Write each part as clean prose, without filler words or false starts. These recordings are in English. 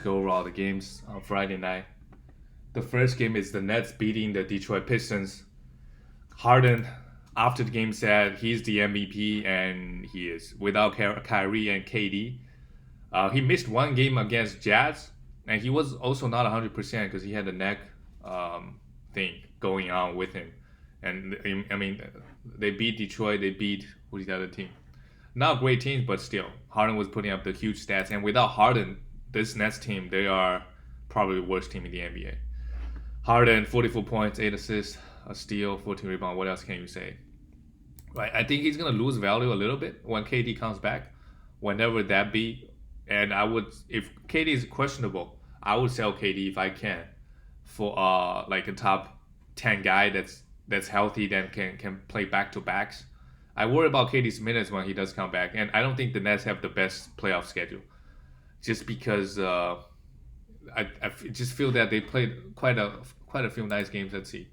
Go over all the games on Friday night. The first game is the Nets beating the Detroit Pistons. Harden, after the game, said he's the MVP, and he is without Kyrie and KD. He missed one game against Jazz, and he was also not 100% because he had a neck thing going on with him. And I mean, they beat Detroit. They beat who's the other team? Not great teams, but still, Harden was putting up the huge stats. And without Harden, this Nets team, they are probably the worst team in the NBA. Harden, 44 points, 8 assists, a steal, 14 rebounds. What else can you say? Right, I think he's gonna lose value a little bit when KD comes back, whenever that be. And I would, if KD is questionable, I would sell KD if I can for like a top 10 guy that's healthy, that can play back to backs. I worry about KD's minutes when he does come back, and I don't think the Nets have the best playoff schedule, just because I just feel that they played quite a few nice games. Let's see,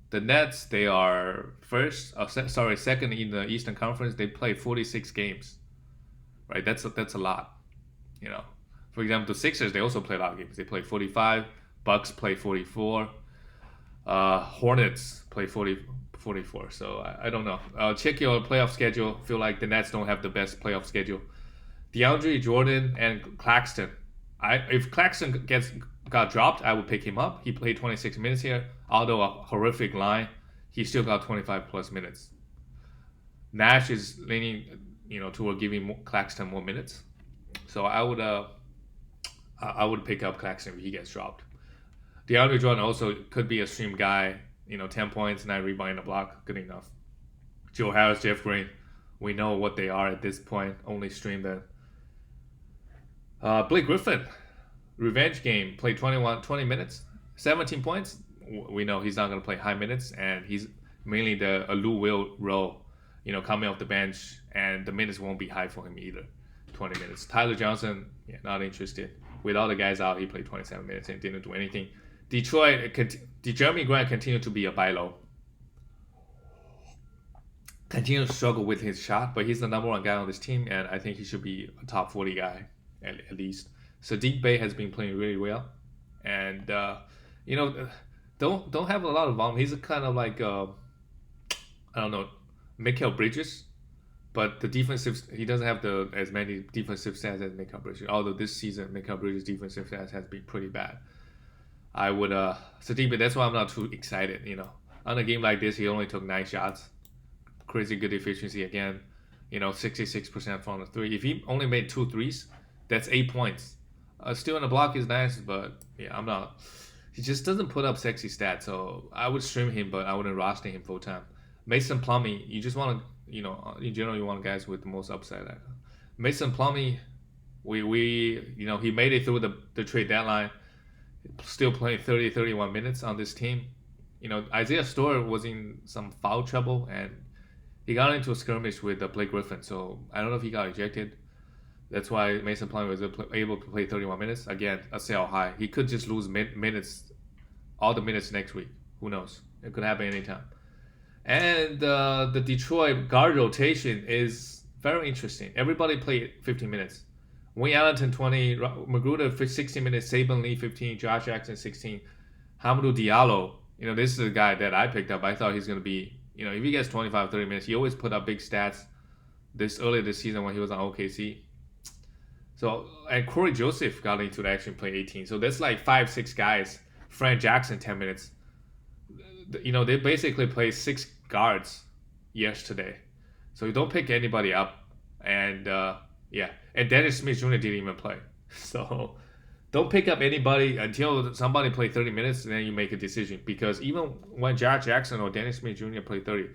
the Nets, they are second in the Eastern Conference. They played 46 games, right? That's a lot, you know. For example, the Sixers, they also play a lot of games. They play 45. Bucks play 44. Hornets play 44. So I don't know. Check your playoff schedule. Feel like the Nets don't have the best playoff schedule. DeAndre Jordan and Claxton. If Claxton got dropped, I would pick him up. He played 26 minutes here. Although a horrific line, he still got 25 plus minutes. Nash is leaning, toward giving Claxton more minutes. So I would pick up Claxton if he gets dropped. DeAndre Jordan also could be a stream guy. 10 points, 9 rebounds, and a block, good enough. Joe Harris, Jeff Green, we know what they are at this point. Only stream them. Blake Griffin, revenge game, played 20 minutes, 17 points. We know he's not going to play high minutes, and he's mainly a Lou Will role, coming off the bench, and the minutes won't be high for him either. 20 minutes. Tyler Johnson, not interested. With all the guys out, he played 27 minutes and didn't do anything. Detroit, Jeremy Grant continued to be a buy low. Continued to struggle with his shot, but he's the number one guy on this team, and I think he should be a top 40 guy at least. Sadiq Bey has been playing really well, and don't have a lot of volume. He's a kind of like I don't know, Mikal Bridges, but he doesn't have as many defensive stats as Mikal Bridges. Although this season Mikal Bridges' defensive stats has been pretty bad. I would Sadiq Bey. That's why I'm not too excited. On a game like this, he only took 9 shots. Crazy good efficiency again. 66% from the three. If he only made 2 threes, that's 8 points. Still in the block is nice, but I'm not. He just doesn't put up sexy stats, so I would stream him, but I wouldn't roster him full time. Mason Plumlee, you just want to, in general, you want guys with the most upside. Mason Plumlee, he made it through the trade deadline, still playing 31 minutes on this team. Isaiah Stewart was in some foul trouble, and he got into a skirmish with Blake Griffin, so I don't know if he got ejected. That's why Mason Plumlee was able to play 31 minutes. Again, a sell high. He could just lose minutes, all the minutes next week. Who knows? It could happen anytime. And the Detroit guard rotation is very interesting. Everybody played 15 minutes. Wayne Ellington 20, Magruder 16 minutes, Saban Lee 15, Josh Jackson 16, Hamidou Diallo. This is a guy that I picked up. I thought he's going to be, if he gets 25, 30 minutes, he always put up big stats earlier this season when he was on OKC. So, and Corey Joseph got into the action, play 18. So that's like 5-6 guys. Frank Jackson 10 minutes. They basically played 6 guards yesterday. So you don't pick anybody up. And and Dennis Smith Jr. didn't even play. So don't pick up anybody until somebody play 30 minutes, and then you make a decision. Because even when Josh Jackson or Dennis Smith Jr. play 30,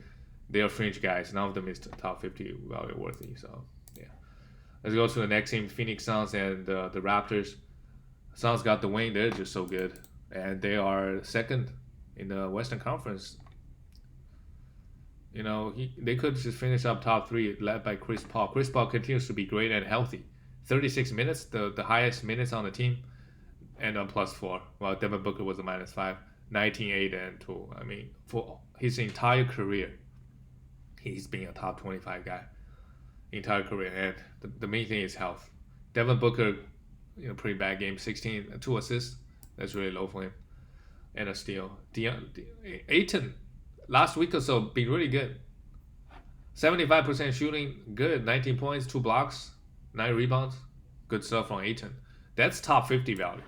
they are fringe guys. None of them is top 50 value worthy. So let's go to the next team, Phoenix Suns and the Raptors. Suns got the win. They're just so good, and they are second in the Western Conference. They could just finish up top 3, led by Chris Paul. Chris Paul continues to be great and healthy. 36 minutes, the highest minutes on the team, and a +4. While Devin Booker was a -5, 19, 8, and 2. I mean, for his entire career, he's been a top 25 guy. Entire career, and the main thing is health. Devin Booker pretty bad game. 16, 2 assists. That's really low for him. And a steal. Ayton, last week or so, been really good. 75% shooting, good. 19 points, 2 blocks, 9 rebounds. Good stuff from Ayton. That's top 50 value.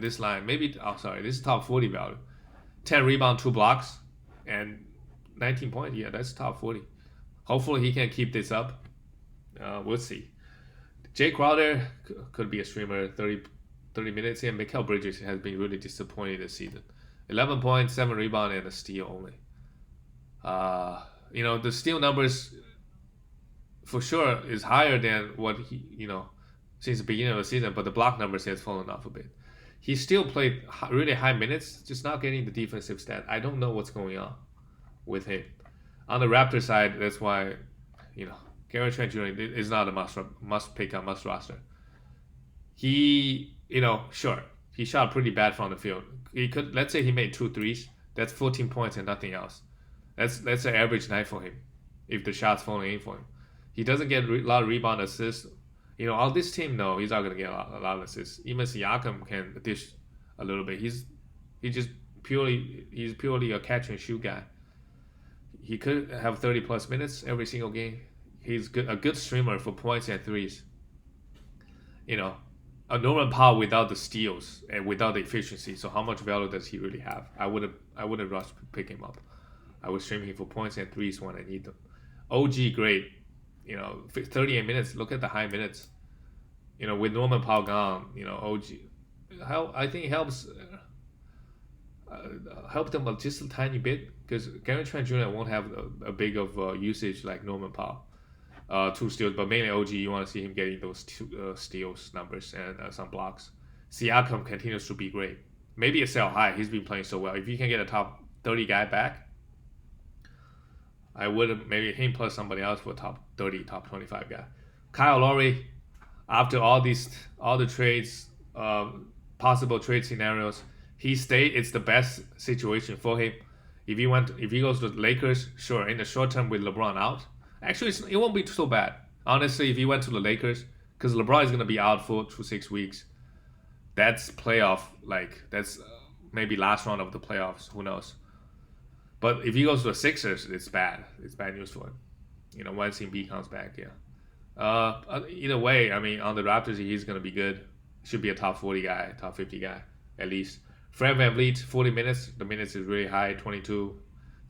This line, maybe, this is top 40 value. 10 rebound, 2 blocks, and 19 points. Yeah, that's top 40. Hopefully he can keep this up. We'll see. Jay Crowder could be a streamer, 30 minutes here. Mikal Bridges has been really disappointing this season. 11 points, 7 rebounds, and a steal only. The steal numbers for sure is higher than what he, since the beginning of the season, but the block numbers has fallen off a bit. He still played really high minutes, just not getting the defensive stat. I don't know what's going on with him. On the Raptors side, that's why, Gary Trent Jr. is not a must pick up, must roster. He, sure, he shot pretty bad from the field. Let's say he made 2 threes. That's 14 points and nothing else. That's an average night for him, if the shots falling in for him. He doesn't get a lot of rebound assists. On this team, no, he's not gonna get a lot of assists. Even Siakam can dish a little bit. He's purely a catch and shoot guy. He could have 30 plus minutes every single game. He's a good streamer for points and threes. A Norman Powell without the steals and without the efficiency. So how much value does he really have? I wouldn't rush to pick him up. I would stream him for points and threes when I need them. OG, great. 38 minutes. Look at the high minutes. With Norman Powell gone, OG, I think helps them just a tiny bit because Gary Trent Jr. won't have a big of usage like Norman Powell. 2 steals, but mainly OG, you want to see him getting those 2 steals numbers and some blocks. Siakam continues to be great. Maybe a sell high. He's been playing so well. If you can get a top 30 guy back, I would maybe him plus somebody else for top 30, top 25 guy. Kyle Lowry, after all the trades, possible trade scenarios, he stayed. It's the best situation for him. If he goes to the Lakers, sure, in the short term with LeBron out, actually it won't be so bad. Honestly, if he went to the Lakers, because LeBron is gonna be out for 6 weeks, that's playoff. That's maybe last round of the playoffs. Who knows? But if he goes to the Sixers, it's bad. It's bad news for him. Once Embiid comes back, yeah. Either way, on the Raptors, he's going to be good. Should be a top 40 guy, top 50 guy, at least. Fred VanVleet, 40 minutes. The minutes is really high, 22,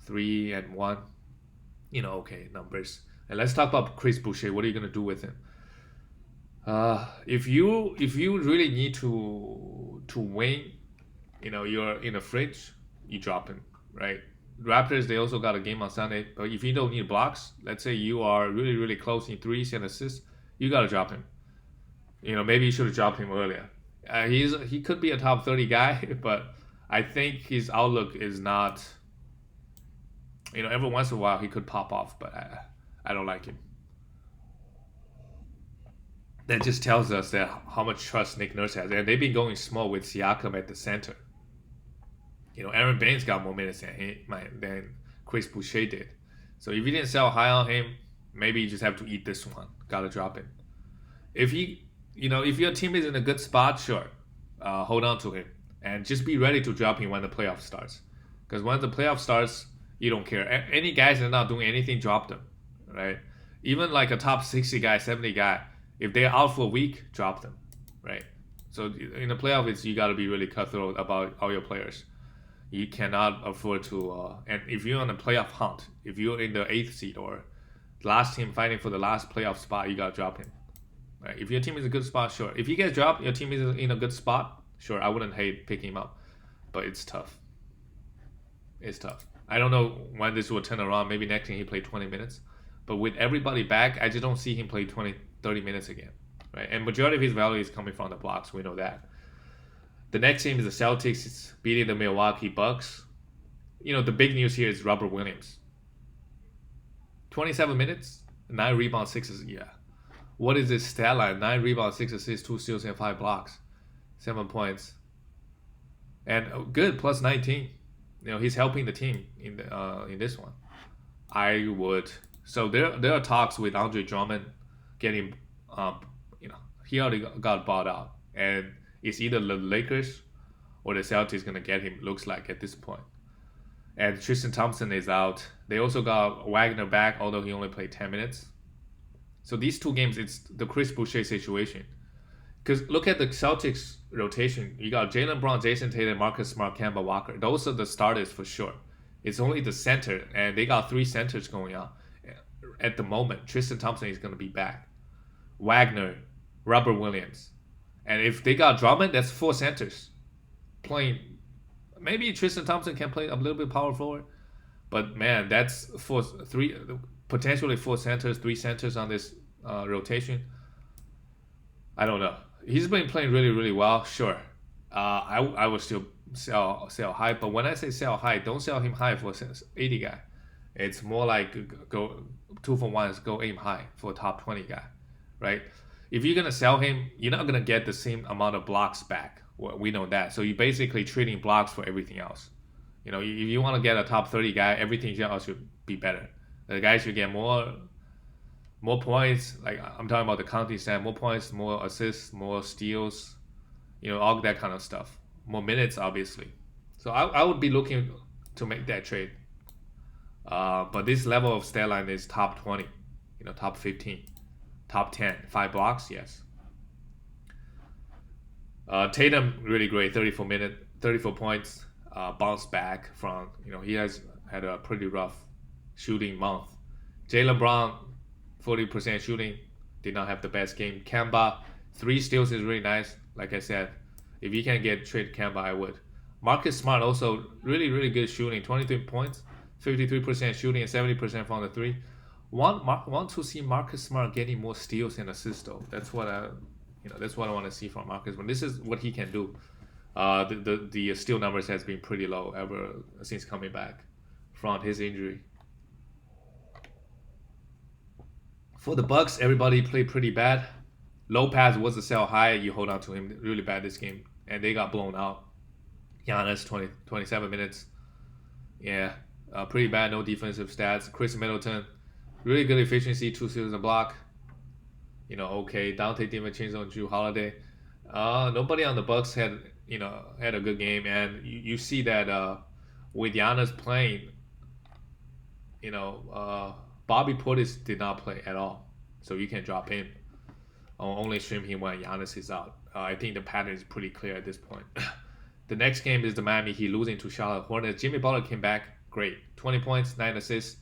3, and 1. Okay, numbers. And let's talk about Chris Boucher. What are you going to do with him? If you really need to win, you're in a fridge, you drop him, right? Raptors, they also got a game on Sunday, but if you don't need blocks, let's say you are really, really close in threes and assists, you got to drop him. Maybe you should have dropped him earlier. He could be a top 30 guy, but I think his outlook is not, every once in a while he could pop off, but I don't like him. That just tells us that how much trust Nick Nurse has. And they've been going small with Siakam at the center. Aaron Baines got more minutes than Chris Boucher did. So if you didn't sell high on him, maybe you just have to eat this one. Gotta drop him. If if your team is in a good spot, sure, hold on to him and just be ready to drop him when the playoff starts. Because when the playoff starts, you don't care. Any guys that are not doing anything, drop them, right? Even like a top 60 guy, 70 guy, if they're out for a week, drop them, right? So in the playoffs, you got to be really cutthroat about all your players. You cannot afford to, and if you're on a playoff hunt, if you're in the 8th seed or last team fighting for the last playoff spot, you got to drop him. Right? If your team is a good spot, sure. If he gets dropped, your team is in a good spot, sure. I wouldn't hate picking him up, but it's tough. It's tough. I don't know when this will turn around. Maybe next game he played 20 minutes. But with everybody back, I just don't see him play 20, 30 minutes again. Right? And majority of his value is coming from the blocks. We know that. The next team is the Celtics. It's beating the Milwaukee Bucks. The big news here is Robert Williams. 27 minutes, 9 rebounds, 6 assists. Yeah. What is this stat line? 9 rebounds, 6 assists, 2 steals, and 5 blocks. 7 points. And good, plus 19. He's helping the team in this one. I would. So there are talks with Andre Drummond getting he already got bought out, and it's either the Lakers or the Celtics gonna get him. Looks like at this point. And Tristan Thompson is out. They also got Wagner back, although he only played 10 minutes. So these two games, it's the Chris Boucher situation. Because look at the Celtics rotation. You got Jaylen Brown, Jason Tatum, Marcus Smart, Kemba Walker. Those are the starters for sure. It's only the center, and they got three centers going on. At the moment, Tristan Thompson is going to be back. Wagner, Robert Williams. And if they got Drummond, that's four centers playing. Maybe Tristan Thompson can play a little bit power forward. But man, that's potentially four centers, three centers on this rotation. I don't know. He's been playing really, really well. Sure, I would still sell high, but when I say sell high, don't sell him high for 80 guy. It's more like go 2 for 1s, go aim high for a top 20 guy, right? If you're gonna sell him, you're not gonna get the same amount of blocks back. Well, we know that. So you're basically trading blocks for everything else. You know, if you want to get a top 30 guy, everything else should be better. The guy should get more points. Like I'm talking about the counting stat, more points, more assists, more steals, you know, all that kind of stuff. More minutes, obviously. So I would be looking to make that trade. But this level of stat line is top 20, you know, top 15, top 10, 5 blocks, yes. Tatum really great, 34 points, bounced back from, you know, he has had a pretty rough shooting month. Jaylen Brown, 40% shooting, did not have the best game. Kemba, 3 steals is really nice. Like I said, if you can trade Kemba, I would. Marcus Smart also really, really good shooting, 23 points, 53% shooting, and 70% from the 3. Want to see Marcus Smart getting more steals and assists though. That's what I want to see from Marcus. But this is what he can do. The steal numbers has been pretty low ever since coming back from his injury. For the Bucks, everybody played pretty bad. Lopez was a sell high. You hold on to him really bad this game, and they got blown out. Giannis 27 minutes. Yeah, pretty bad. No defensive stats. Chris Middleton, really good efficiency, 2 steals a block. You know, okay. Dante DiVincenzo, Drew Holiday. Nobody on the Bucks had a good game, and you see that with Giannis playing, you know, Bobby Portis did not play at all, so you can drop him. Only stream him when Giannis is out. I think the pattern is pretty clear at this point. The next game is the Miami Heat losing to Charlotte Hornets. Jimmy Butler came back, great, 20 points, 9 assists.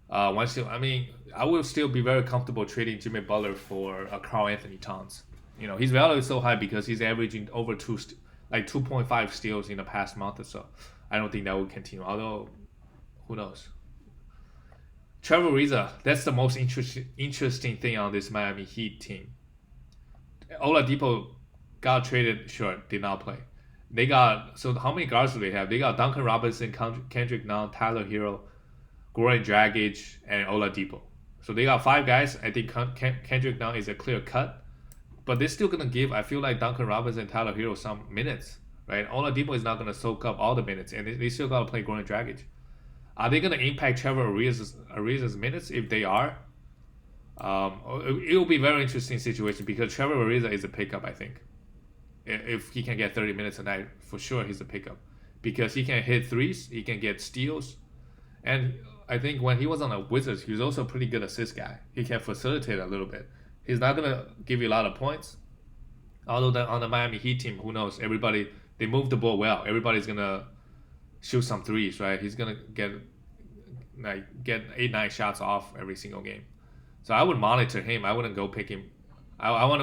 I will still be very comfortable trading Jimmy Butler for Karl Anthony Towns. You know, his value is so high because he's averaging over 2.5 steals in the past month or so. I don't think that will continue, although who knows. Trevor Ariza, that's the most interesting thing on this Miami Heat team. Oladipo got traded, sure, did not play. So how many guards do they have? They got Duncan Robinson, Kendrick Nunn, Tyler Hero, Goran Dragic, and Oladipo. So they got 5 guys. I think Kendrick Nunn is a clear cut. But they're still going to give, I feel like, Duncan Robinson and Tyler Hero some minutes, right? Oladipo is not going to soak up all the minutes, and they still got to play Goran Dragic. Are they going to impact Trevor Ariza's minutes? If they are, it will be a very interesting situation because Trevor Ariza is a pickup, I think. If he can get 30 minutes a night, for sure he's a pickup. Because he can hit threes, he can get steals. And I think when he was on the Wizards, he was also a pretty good assist guy. He can facilitate a little bit. He's not going to give you a lot of points. Although on the Miami Heat team, who knows? They move the ball well. Everybody's going to shoot some threes, right? He's going to get 8-9 shots off every single game. So I would monitor him. I wouldn't go pick him. I want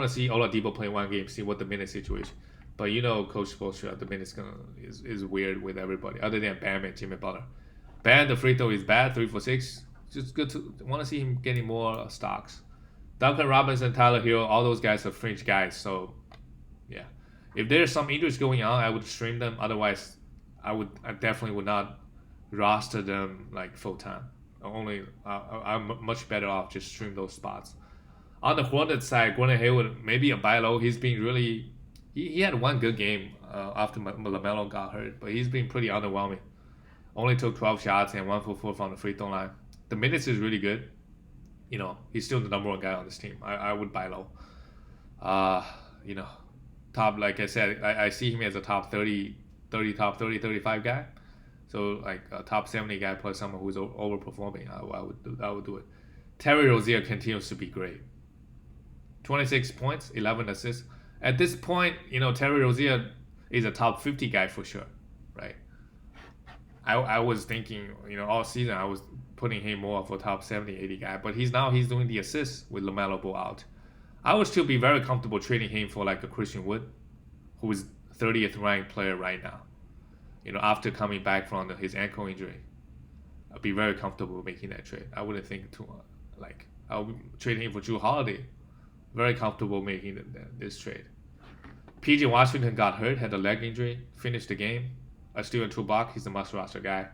to see Oladipo play one game, see what the minute situation. But you know, Coach Spoelstra, the minutes is weird with everybody, other than Bam and Jimmy Butler. Bam, the free throw is bad, 3 for 6. Just good to want to see him getting more stocks. Duncan Robinson, Tyler Hero, all those guys are fringe guys. So yeah, if there's some injuries going on, I would stream them. Otherwise, I definitely would not roster them like full time. I'm much better off just stream those spots. On the Hornets side, Gordon Hayward, maybe a buy low. He's been really, he had one good game after LaMelo got hurt, but he's been pretty underwhelming. Only took 12 shots and 1 for 4 from the free throw line. The minutes is really good. he's still the number one guy on this team. I would buy low. Uh, you know, top, like I said, I see him as a top 35 guy. So like a top 70 guy plus someone who's overperforming. I would do it. Terry Rozier continues to be great. 26 points, 11 assists. At this point, Terry Rozier is a top 50 guy for sure, right? I was thinking, all season I was putting him more for top 70, 80 guy, but he's doing the assists with LaMelo Ball out. I would still be very comfortable trading him for like a Christian Wood, who is 30th ranked player right now. After coming back from his ankle injury, I'd be very comfortable making that trade. I wouldn't think too like I'll trade him for Jrue Holiday. Very comfortable making this trade. PJ Washington got hurt, had a leg injury, finished the game. Still in 2 block, he's a must roster guy.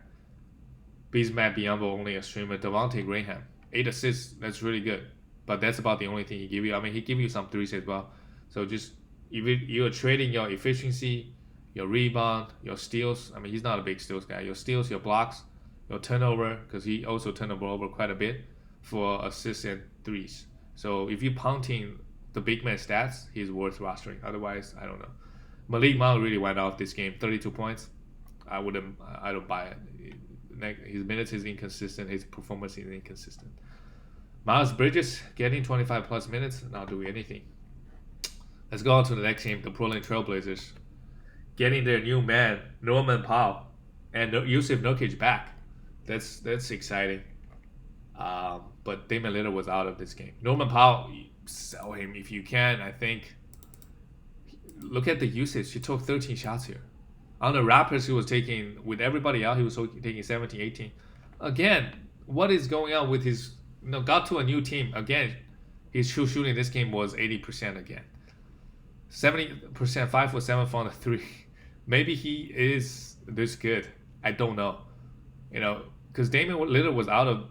Bismack Biyombo only a streamer. Devontae Graham, 8 assists, that's really good. But that's about the only thing he give you. I mean, he give you some threes as well. So just if you're trading your efficiency, your rebound, your steals. I mean, he's not a big steals guy. Your steals, your blocks, your turnover, because he also turned the ball over quite a bit, for assists and threes. So if you're punting the big man stats, he's worth rostering. Otherwise, I don't know. Malik Monk really went off this game, 32 points. I don't buy it. His minutes is inconsistent. His performance is inconsistent. Miles Bridges getting 25 plus minutes, not doing anything. Let's go on to the next game, the Portland Trailblazers. Getting their new man, Norman Powell, and Yusuf Nurkic back. That's exciting. But Damian Lillard was out of this game. Norman Powell, sell him if you can. I think. Look at the usage. He took 13 shots here. On the Raptors, he was taking, with everybody out, he was taking 17, 18. Again, what is going on with his, got to a new team. Again, his true shooting this game was 80% again. 70%, 5 for 7 from the 3. Maybe he is this good. I don't know. Because Damian Lillard was out of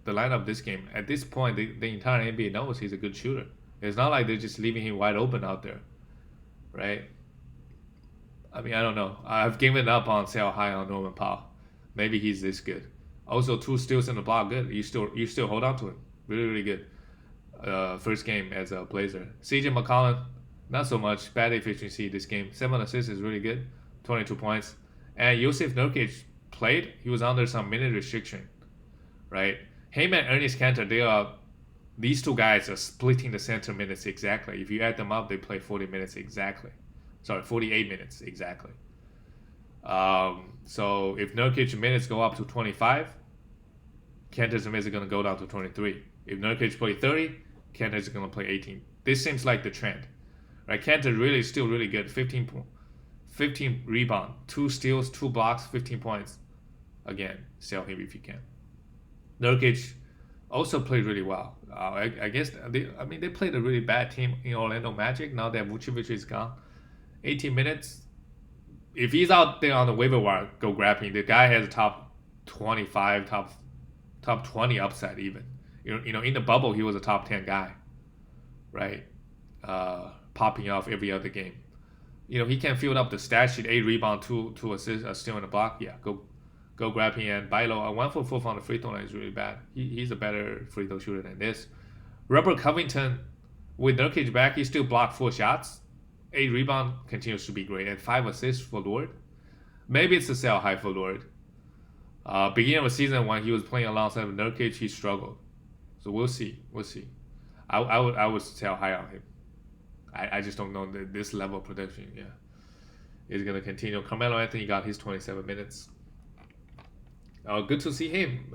the lineup this game. At this point, the entire NBA knows he's a good shooter. It's not like they're just leaving him wide open out there, right? I mean, I don't know. I've given up on sell high on Norman Powell. Maybe he's this good. Also, 2 steals in the block, good. You still hold on to him. Really, really good. First game as a Blazer. CJ McCollum, not so much. Bad efficiency this game. 7 assists is really good. 22 points. And Yusuf Nurkic played. He was under some minute restriction, right? Him and Ernest Cantor, these 2 guys are splitting the center minutes exactly. If you add them up, they play 40 minutes exactly. 48 minutes exactly. So if Nurkic minutes go up to 25, Kanter's minutes are going to go down to 23. If Nurkic play 30, Kanter's going to play 18. This seems like the trend, right? Kanter really still really good. 15 rebound, 2 steals, 2 blocks, 15 points. Again, sell him if you can. Nurkic also played really well. I guess they played a really bad team in Orlando Magic. Now that Vucevic is gone, 18 minutes. If he's out there on the waiver wire, go grab him. The guy has a top 25, top 20 upside even. In the bubble, he was a top 10 guy, right? Popping off every other game. He can fill up the stat sheet, 8 rebound, 2 assists, a steal in the block. Yeah, go grab him and buy low. 1 for 4 from the free throw line is really bad. He's a better free throw shooter than this. Robert Covington, with Nurkic back, he still blocked 4 shots. 8 rebound, continues to be great, and 5 assists for Lord. Maybe it's a sell high for Lord. Beginning of the season when he was playing alongside Nurkic, he struggled. So we'll see. I would sell high on him. I just don't know this level of production. Yeah, is gonna continue. Carmelo Anthony got his 27 minutes. Good to see him.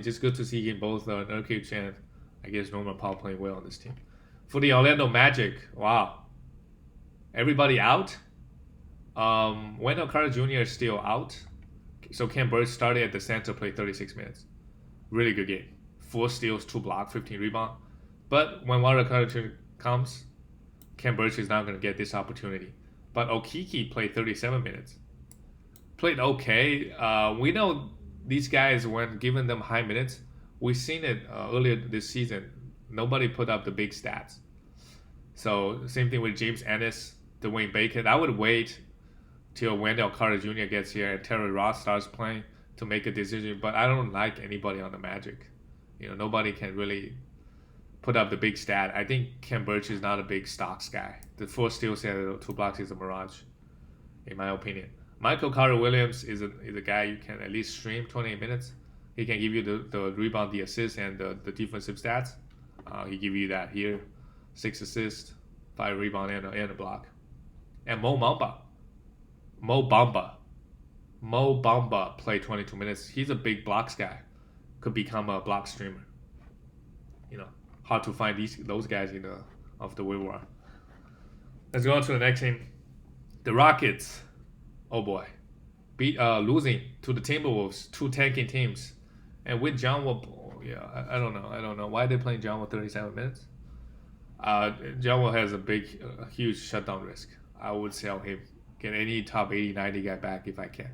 Just good to see him both Nurkic and I guess Norman Powell playing well on this team. For the Orlando Magic, wow. Everybody out. Wendell Carter Jr. is still out. So Ken Burns started at the center, played 36 minutes. Really good game. 4 steals, 2 blocks, 15 rebound. But when Wendell Carter comes, Ken Burns is not going to get this opportunity. But Okeke played 37 minutes. Played okay. We know these guys, when given them high minutes, we've seen it earlier this season. Nobody put up the big stats. So same thing with James Ennis, Dwayne Bacon. I would wait till Wendell Carter Jr. gets here and Terry Ross starts playing to make a decision. But I don't like anybody on the Magic. Nobody can really put up the big stat. I think Ken Birch is not a big stocks guy. The 4 steals and 2 blocks is a mirage, in my opinion. Michael Carter Williams is a guy you can at least stream 28 minutes. He can give you the rebound, the assist, and the defensive stats. He give you that here. 6 assists, 5 rebound, and a block. And Mo Bamba played 22 minutes. He's a big blocks guy. Could become a block streamer. Hard to find those guys off the waiver wire. Let's go on to the next team. The Rockets. Oh boy. Losing to the Timberwolves, 2 tanking teams. And with John Wall, I don't know. Why are they playing John Wall 37 minutes? John Wall has a huge shutdown risk. I would sell him. Get any top 80, 90 guy back if I can.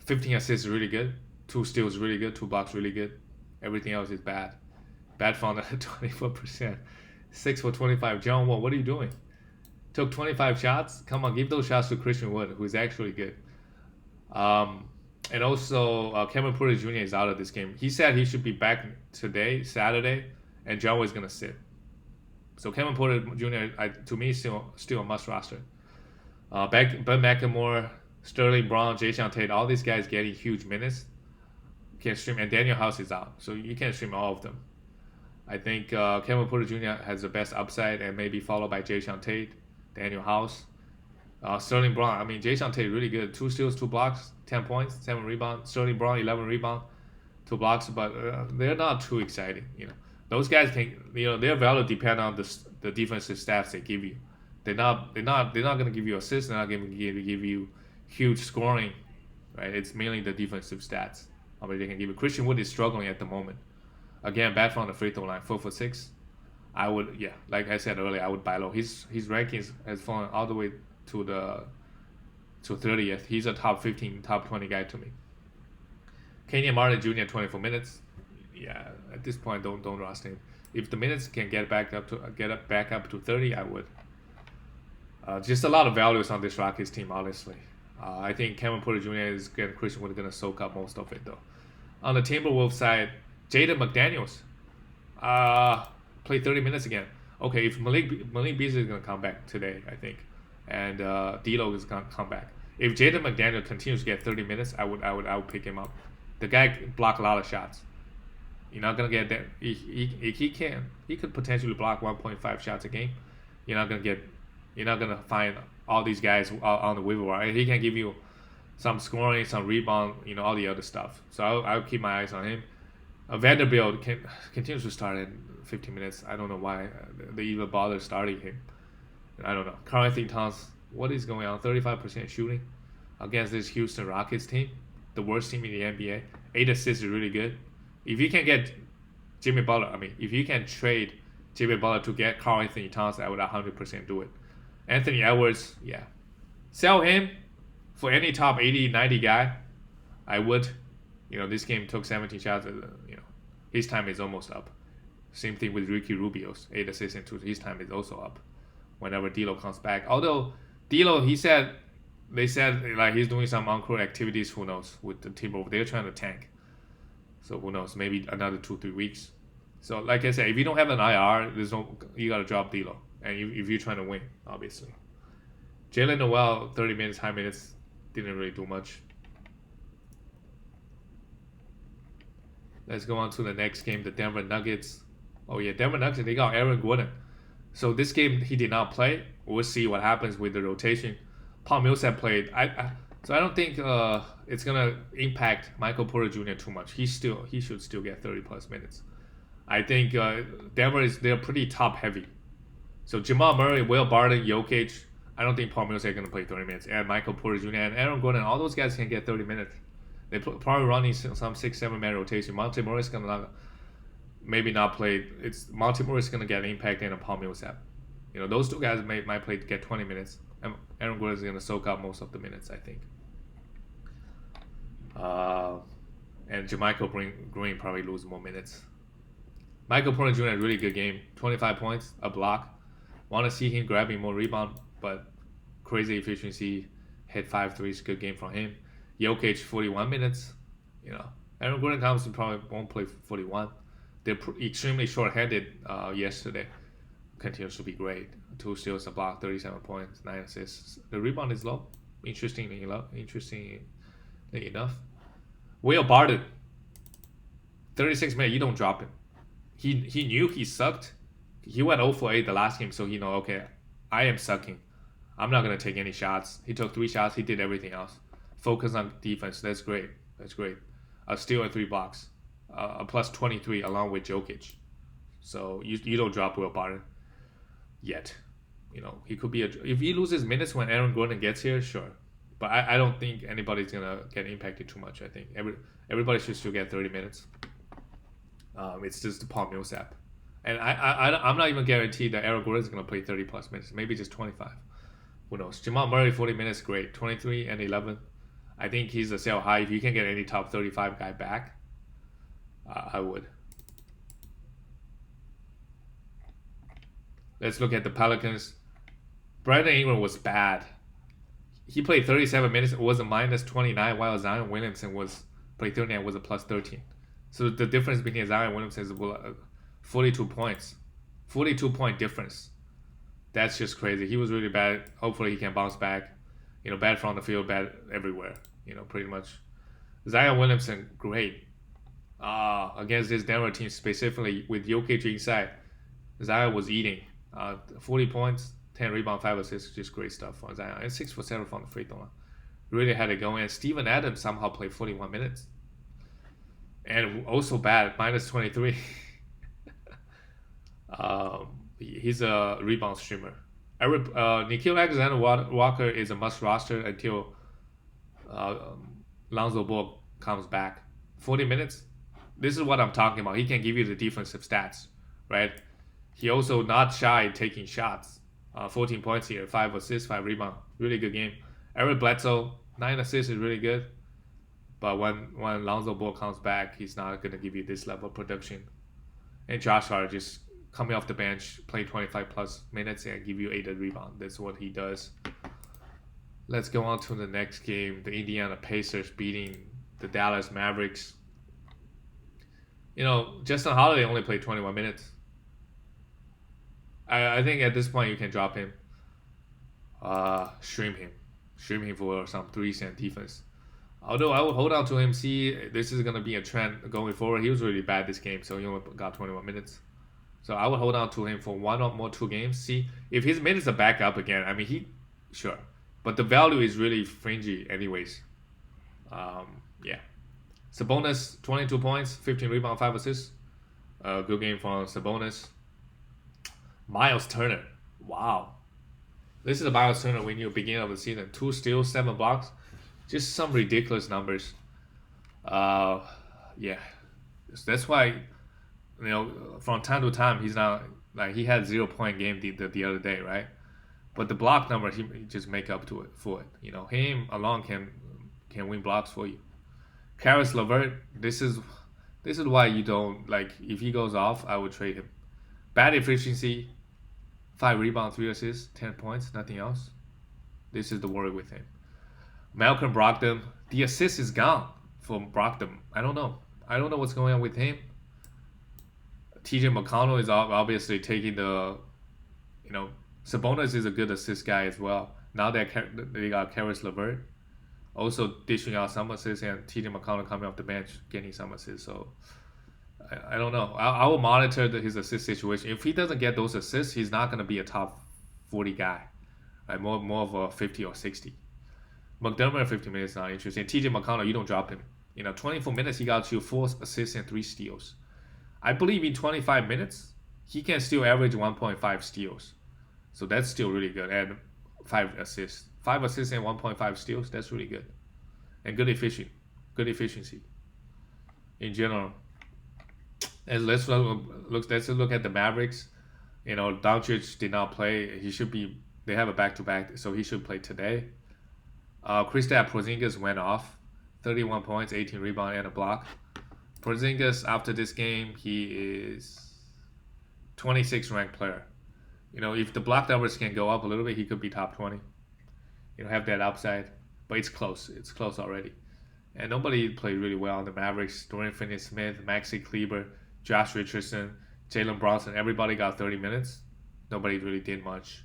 15 assists is really good. 2 steals really good. 2 blocks really good. Everything else is bad. Bad from 24%. 6 for 25. John Wall, what are you doing? Took 25 shots. Come on, give those shots to Christian Wood, who is actually good. And also, Kevin Porter Jr. is out of this game. He said he should be back today, Saturday, and John Wall is going to sit. So Kevin Porter Jr., to me, is still a must roster. Ben McLemore, Sterling Brown, Jason Tate, all these guys getting huge minutes. Can stream, and Daniel House is out, so you can stream all of them. I think Kevin Porter Jr. has the best upside, and maybe followed by Jason Tate, Daniel House, Sterling Brown. I mean, Jason Tate really good. 2 steals, 2 blocks, 10 points, 7 rebounds. Sterling Brown 11 rebounds, 2 blocks, but they're not too exciting. Those guys can, their value depend on the defensive stats they give you. They're not going to give you assists. They're not going to give you huge scoring, right? It's mainly the defensive stats. How many they can give you. Christian Wood is struggling at the moment. Again, bad from the free throw line, 4 for 6. I would, like I said earlier, I would buy low. His rankings has fallen all the way to 30th. He's a top 15, top 20 guy to me. Kenyon Martin Jr. 24 minutes. Yeah, at this point, don't roster him. If the minutes can get back up to 30, I would. Just a lot of values on this Rockets team, honestly. I think Kevin Porter Jr. and Christian Wood are going to soak up most of it, though. On the Timberwolves side, Jaden McDaniels played 30 minutes again. Okay, if Malik Beasley is going to come back today, I think, and D'Lo is going to come back. If Jaden McDaniels continues to get 30 minutes, I would pick him up. The guy block a lot of shots. You're not going to get that. He could potentially block 1.5 shots a game. You're not going to find all these guys on the waiver wire. He can give you some scoring, some rebound, all the other stuff. So I'll keep my eyes on him. Vanderbilt continues to start in 15 minutes. I don't know why they even bother starting him. I don't know. Karl Anthony Towns, what is going on? 35% shooting against this Houston Rockets team, the worst team in the NBA. 8 assists is really good. If you can get Jimmy Butler, if you can trade Jimmy Butler to get Karl Anthony Towns, I would 100% do it. Anthony Edwards, sell him for any top 80, 90 guy. I would. This game took 17 shots. His time is almost up. Same thing with Ricky Rubio's 8 assists and 2. His time is also up. Whenever D'Lo comes back, although D'Lo, they said like he's doing some on-court activities. Who knows with the Timberwolves? They're trying to tank. So who knows? Maybe another 2-3 weeks. So like I said, if you don't have an IR, you gotta drop D'Lo, and if you're trying to win, obviously. Jalen Noel, 30 minutes, high minutes, didn't really do much. Let's go on to the next game, the Denver Nuggets. Oh yeah, Denver Nuggets, they got Aaron Gordon. So this game he did not play. We'll see what happens with the rotation. Paul Millsap played. So I don't think it's gonna impact Michael Porter Jr. too much. He should still get 30+ minutes. I think Denver they're pretty top heavy. So Jamal Murray, Will Barton, Jokic. I don't think Paul Millsap is gonna play 30 minutes. And Michael Porter Jr. and Aaron Gordon, all those guys can get 30 minutes. They probably running some 6-7 man rotation. Monte Morris gonna maybe not play. Monte Morris gonna get an impact in on Paul Millsap. Those 2 guys might play to get 20 minutes. And Aaron Gordon is gonna soak up most of the minutes, I think. And JaMychal Green probably lose more minutes. Michael Porter Jr. had a really good game. 25 points, a block. Want to see him grabbing more rebound, but crazy efficiency. Hit 5 threes. Good game from him. Jokic 41 minutes. Aaron Gordon probably won't play 41. They're extremely short-handed yesterday. Continues to be great. 2 steals, a block, 37 points, 9 assists. The rebound is low. Interestingly enough. Will Barton, 36 minutes. You don't drop him. He knew he sucked. He went 0 for 8 the last game, so he know, okay, I am sucking. I'm not gonna take any shots. He took 3 shots. He did everything else. Focus on defense. That's great. That's great. A steal and 3 blocks. A plus 23 along with Jokic. So you don't drop Will Barton yet. He could be if he loses minutes when Aaron Gordon gets here, sure. But I don't think anybody's gonna get impacted too much. I think everybody should still get 30 minutes. It's just the Paul Millsap, and I'm not even guaranteed that Aaron Gordon is gonna play 30 plus minutes. Maybe just 25. Who knows? Jamal Murray 40 minutes, great. 23 and 11. I think he's a sell high. If you can get any top 35 guy back, I would. Let's look at the Pelicans. Brandon Ingram was bad. He played 37 minutes. It was a minus 29, while Zion Williamson played 39, was a plus 13. So the difference between Zion Williamson is 42 points. 42-point difference. That's just crazy. He was really bad. Hopefully he can bounce back. Bad from the field, bad everywhere. Pretty much. Zion Williamson, great. Against this Denver team, specifically with Jokic inside, Zion was eating. 40 points, 10 rebounds, 5 assists, just great stuff for Zion. And 6 for 7 from the free throw line. Really had it going. And Steven Adams somehow played 41 minutes. And also bad, minus 23. He's a rebound streamer. Nickeil Alexander-Walker is a must roster until Lonzo Ball comes back. 40 minutes. This is what I'm talking about. He can give you the defensive stats, right? He also not shy taking shots. 14 points here, 5 assists, 5 rebounds. Really good game. Eric Bledsoe, 9 assists is really good. But when Lonzo Ball comes back, he's not going to give you this level of production. And Josh Hart just coming off the bench, play 25 plus minutes and give you 8 rebounds. That's what he does. Let's go on to the next game. The Indiana Pacers beating the Dallas Mavericks. Justin Holiday only played 21 minutes. I think at this point you can drop him. Stream him for some threes and defense. Although I will hold on to him, see this is going to be a trend going forward. He was really bad this game, so he only got 21 minutes. So I would hold on to him for 1 or more 2 games. See if his minutes are back up again. I mean, sure, but the value is really fringy, anyways. Yeah. Sabonis 22 points, 15 rebounds, 5 assists. Good game from Sabonis. Miles Turner, wow. This is a Miles Turner we knew beginning of the season. 2 steals, 7 blocks, just some ridiculous numbers. Yeah, that's why from time to time he's not like he had 0-point game the other day, right? But the block number he just make up for it. Him alone can win blocks for you. Karis LeVert, this is why you don't like if he goes off, I would trade him. Bad efficiency, 5 rebounds, 3 assists, 10 points, nothing else. This is the worry with him. Malcolm Brogdon, the assist is gone from Brogdon. I don't know what's going on with him. TJ McConnell is obviously taking Sabonis is a good assist guy as well. Now they got Karis LeVert also dishing out some assists, and TJ McConnell coming off the bench getting some assists. So I don't know. I will monitor his assist situation. If he doesn't get those assists, he's not going to be a top 40 guy. Right? More of a 50 or 60. McDermott 50 minutes not interesting. TJ McConnell, you don't drop him. 24 minutes he got you 4 assists and 3 steals. I believe in 25 minutes he can still average 1.5 steals. So that's still really good. And 5 assists. 5 assists and 1.5 steals, that's really good. And good efficiency in general. And let's look at the Mavericks. Doncic did not play. They have a back-to-back, so he should play today. Kristaps Porzingis went off. 31 points, 18 rebounds, and a block. Porzingis, after this game, he is 26th ranked player. If the block numbers can go up a little bit, he could be top 20. Have that upside. But it's close. It's close already. And nobody played really well on the Mavericks. Dorian Finney-Smith, Maxi Kleber, Josh Richardson, Jalen Brunson, everybody got 30 minutes. Nobody really did much.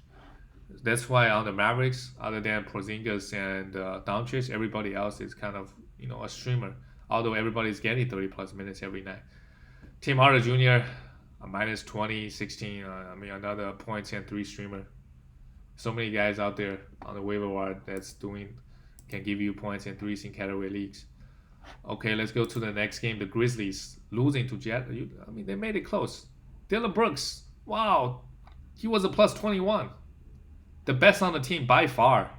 That's why on the Mavericks, other than Porzingis and Doncic, everybody else is kind of a streamer. Although everybody's getting 30 plus minutes every night. Tim Hardaway Jr. a minus 20, 16. I mean another points and three streamer. So many guys out there on the waiver wire can give you points and threes in category leagues. Okay, let's go to the next game. The Grizzlies losing to Jet. I mean, they made it close. Dylan Brooks, wow, he was a plus 21. The best on the team by far.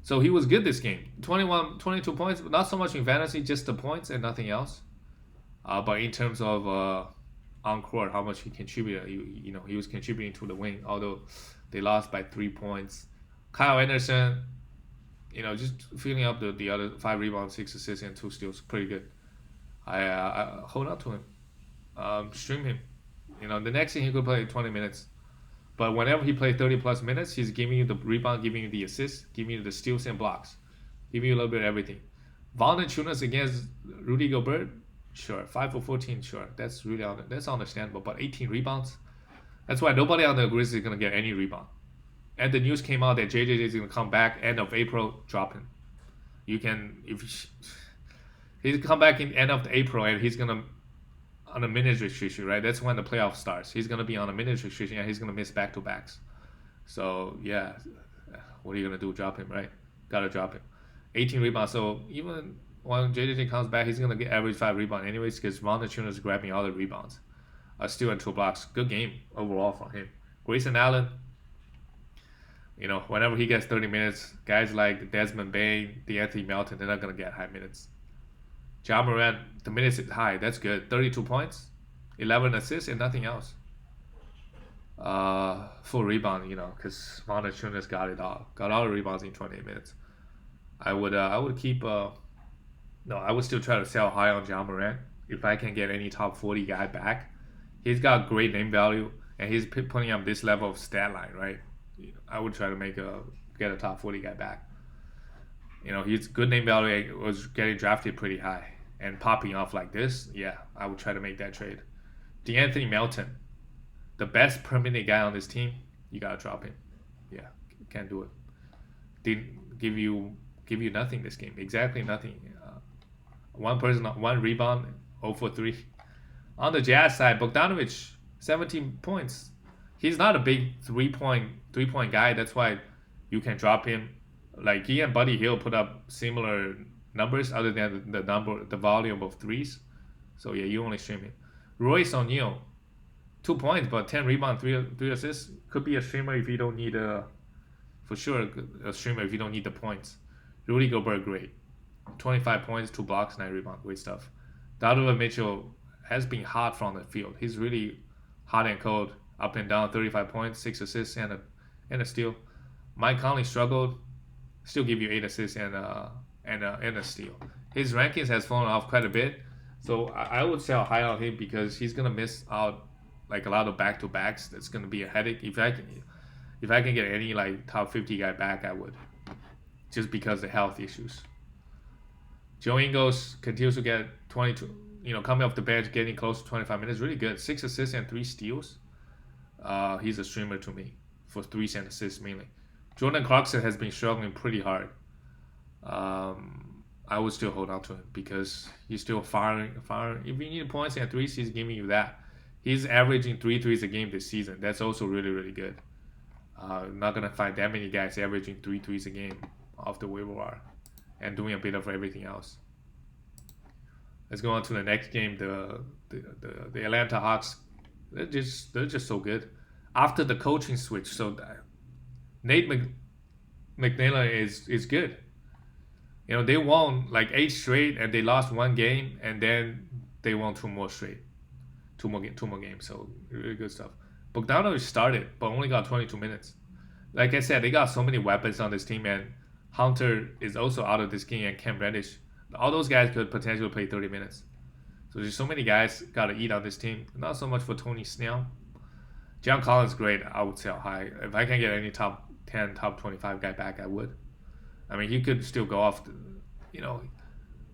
So he was good this game. 22 points, but not so much in fantasy, just the points and nothing else. But in terms of on court, how much he contributed, he was contributing to the win, although they lost by 3 points. Kyle Anderson, just filling up the other 5 rebounds, 6 assists, and 2 steals. Pretty good. I hold on to him. Stream him. The next thing he could play 20 minutes. But whenever he plays 30 plus minutes, he's giving you the rebound, giving you the assists, giving you the steals and blocks, giving you a little bit of everything. Valanciunas against Rudy Gobert, sure. 5 for 14, sure. That's that's understandable. But 18 rebounds, that's why nobody on the Grizzlies is gonna get any rebound. And the news came out that JJ is gonna come back end of April, drop him. He's come back in end of April and he's gonna on a minutes restriction, right? That's when the playoff starts. He's gonna be on a minutes restriction and he's gonna miss back to backs. So yeah, what are you gonna do? Drop him, right? Gotta drop him. 18 rebounds. So even when JJ comes back, he's gonna get average 5 rebounds anyways because Valanciunas is grabbing all the rebounds. Steal and 2 blocks. Good game overall from him. Grayson Allen. Whenever he gets 30 minutes, guys like Desmond Bain, D'Anthony Melton, they're not gonna get high minutes. Ja Morant, the minutes is high. That's good. 32 points, 11 assists, and nothing else. Full rebound, because Valanciunas got it all. Got all the rebounds in 28 minutes. I would keep. I would still try to sell high on Ja Morant if I can get any top 40 guy back. He's got great name value, and he's putting up this level of stat line, right? I would try to get a top 40 guy back. His good name value was getting drafted pretty high and popping off like this. Yeah, I would try to make that trade. D'Anthony Melton, the best per minute guy on this team, you gotta drop him. Yeah, can't do it. Didn't give you nothing this game. Exactly nothing. One rebound, 0 for 3. On the Jazz side, Bogdanovic, 17 points. He's not a big three-point guy. That's why you can drop him. Like he and Buddy Hield put up similar numbers other than the volume of threes. So yeah, you only stream him. Royce O'Neal, 2 points but 10 rebounds, 3 assists. Could be a streamer if you don't need for sure a streamer if you don't need the points. Rudy Gobert, great. 25 points, 2 blocks, 9 rebounds, great stuff. Donovan Mitchell has been hot from the field. He's really hot and cold, up and down. 35 points, 6 assists, and a steal. Mike Conley struggled, still give you 8 assists and a steal. His rankings has fallen off quite a bit, so I would sell high on him because he's gonna miss out like a lot of back-to-backs. That's gonna be a headache. If I can get any like top 50 guy back, I would, just because of health issues. Joe Ingles continues to get 22, coming off the bench, getting close to 25 minutes, really good. 6 assists and 3 steals. He's a streamer to me for 3s and assists mainly. Jordan Clarkson has been struggling pretty hard. I would still hold on to him because he's still firing. If you need points and threes, he's giving you that. He's averaging 3 threes a game this season. That's also really, really good. Not going to find that many guys averaging 3 threes a game off the waiver wire and doing a bit of everything else. Let's go on to the next game. The Atlanta Hawks, they're just so good. After the coaching switch, so Nate McMillan is good. They won like 8 straight and they lost 1 game and then they won 2 more straight. 2 more games, so really good stuff. Bogdanovic started but only got 22 minutes. Like I said, they got so many weapons on this team, and Hunter is also out of this game, and Cam Reddish. All those guys could potentially play 30 minutes. So there's so many guys got to eat on this team. Not so much for Tony Snell. John Collins, great. I would sell high. If I can get any top 10, top 25 guy back, I would. I mean, he could still go off.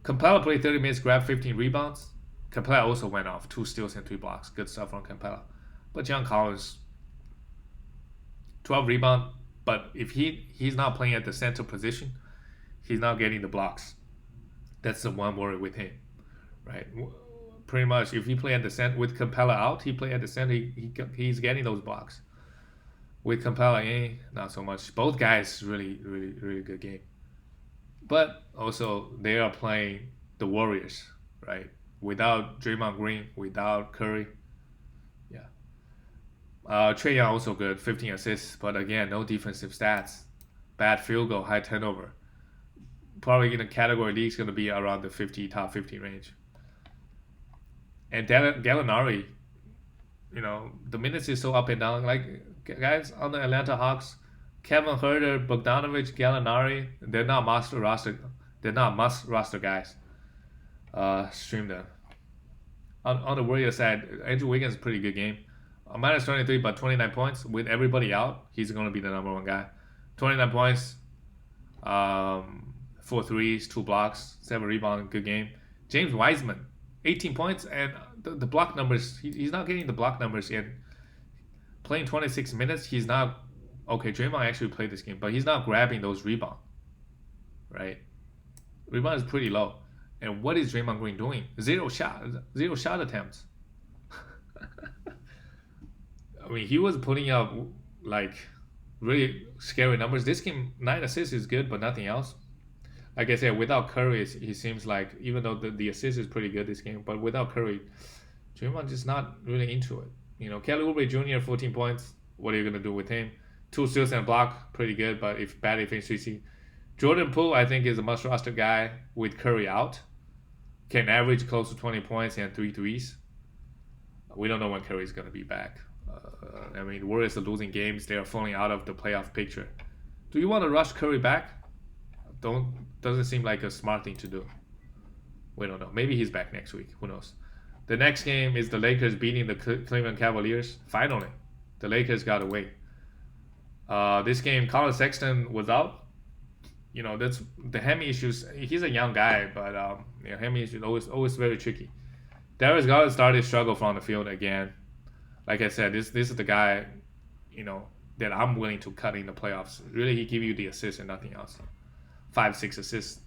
Compel to play 30 minutes, grab 15 rebounds. Capella also went off, 2 steals and 3 blocks. Good stuff from Capella. But John Collins, 12 rebound. But if he's not playing at the center position, he's not getting the blocks. That's the one worry with him, right? Pretty much, if he play at the center with Capella out, he play at the center. He's getting those blocks. With Capella in, not so much. Both guys really, really, really good game. But also, they are playing the Warriors, right? Without Draymond Green, without Curry. Yeah. Trae Young also good, 15 assists. But again, no defensive stats. Bad field goal, high turnover. Probably in the category league is going to be around the top 50 range. And Gallinari, the minutes is so up and down. Like, guys on the Atlanta Hawks, Kevin Huerter, Bogdanovich, Gallinari, they're not must roster guys. Stream them. On the Warriors side, Andrew Wiggins pretty good game. Minus 23, but 29 points. With everybody out, he's going to be the number one guy. 29 points, 4 threes, 2 blocks, 7 rebounds, good game. James Wiseman, 18 points, and the block numbers, he's not getting the block numbers in. Playing 26 minutes, he's not... Okay, Draymond actually played this game, but he's not grabbing those rebounds, right? Rebound is pretty low. And what is Draymond Green doing? Zero shot attempts. I mean, he was putting up, like, really scary numbers. This game, 9 assists is good, but nothing else. Like I said, without Curry, he seems like, even though the assist is pretty good this game, but without Curry, Draymond just not really into it. Kelly Oubre Jr., 14 points. What are you going to do with him? 2 steals and a block, pretty good, but bad efficiency. Jordan Poole, I think, is a must-roster guy with Curry out. Can average close to 20 points and 3 threes. We don't know when Curry's going to be back. I mean, the Warriors are losing games. They are falling out of the playoff picture. Do you want to rush Curry back? Doesn't seem like a smart thing to do. We don't know. Maybe he's back next week. Who knows? The next game is the Lakers beating the Cleveland Cavaliers. Finally, the Lakers got away. This game, Colin Sexton was out. That's the hammy issues. He's a young guy, but hammy issues always very tricky. Darius Garland started to struggle from the field again. Like I said, this is the guy, that I'm willing to cut in the playoffs. Really, he give you the assist and nothing else. 5-6 assists.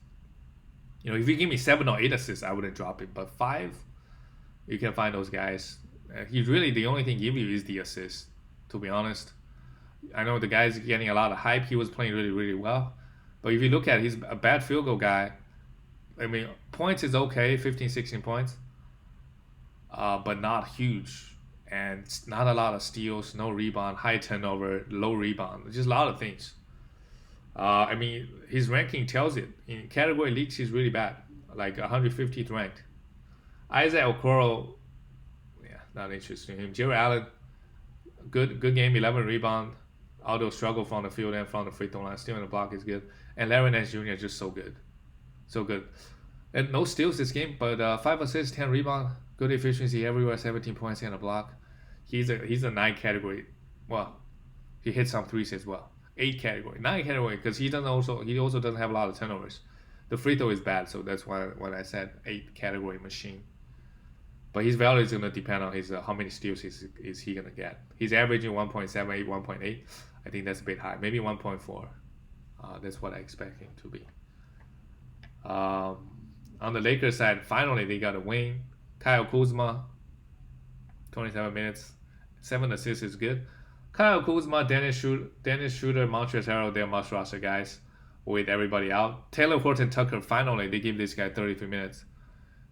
If you give me 7 or 8 assists, I wouldn't drop him. But 5, you can find those guys. He really, the only thing he give you is the assist, to be honest. I know the guy's getting a lot of hype. He was playing really, really well. But if you look at it, he's a bad field goal guy. I mean, points is okay, 15, 16 points. But not huge. And not a lot of steals, no rebound, high turnover, low rebound. Just a lot of things. I mean, his ranking tells it. In category leagues, he's really bad. Like 150th ranked. Isaac Okoro, not interested in him. Jerry Allen, good game, 11 rebound. Although struggle from the field and from the free throw line. Still in the block is good. And Larry Nance Jr. is just so good. So good. And no steals this game, but 5 assists, 10 rebound. Good efficiency everywhere, 17 points and a block. He's a 9 category. Well, he hit some threes as well. 8 category, 9 category, because he also doesn't have a lot of turnovers. The free throw is bad, so that's why when I said 8 category machine. But his value is going to depend on his how many steals is he going to get. He's averaging 1.78, 1.8. I think that's a bit high. Maybe 1.4. That's what I expect him to be. On the Lakers side, finally they got a win. Kyle Kuzma, 27 minutes, 7 assists is good. Kyle Kuzma, Dennis Schroeder, Montrezl Harrell, they're must roster guys with everybody out. Taylor Horton Tucker, finally they give this guy 33 minutes.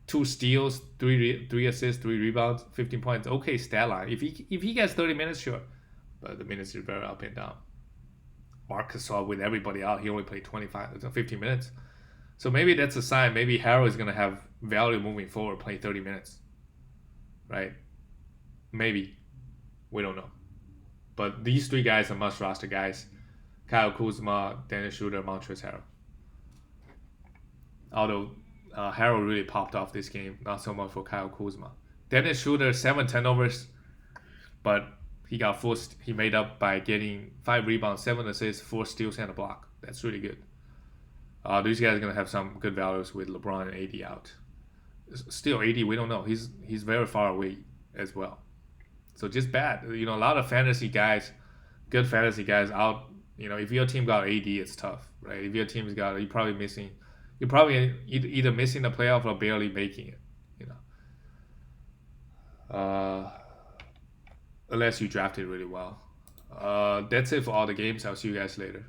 2 steals, 3 assists, 3 rebounds, 15 points. Okay stat line. If he gets 30 minutes, sure. But the minutes are very up and down. Marc Gasol with everybody out, he only played 15 minutes. So maybe that's a sign. Maybe Harrell is going to have value moving forward, playing 30 minutes. Right? Maybe. We don't know. But these 3 guys are must roster guys. Kyle Kuzma, Dennis Schroeder, Montrezl Harrell. Although Harrell really popped off this game, not so much for Kyle Kuzma. Dennis Schroeder, 7 turnovers, but he made up by getting 5 rebounds, 7 assists, 4 steals, and a block. That's really good. These guys are going to have some good values with LeBron and AD out. Still, AD, we don't know. He's very far away as well. So just bad. A lot of fantasy guys, good fantasy guys out. If your team got AD, it's tough, right? If your team's got, you're probably either missing the playoff or barely making it. You know, unless you drafted really well. That's it for all the games. I'll see you guys later.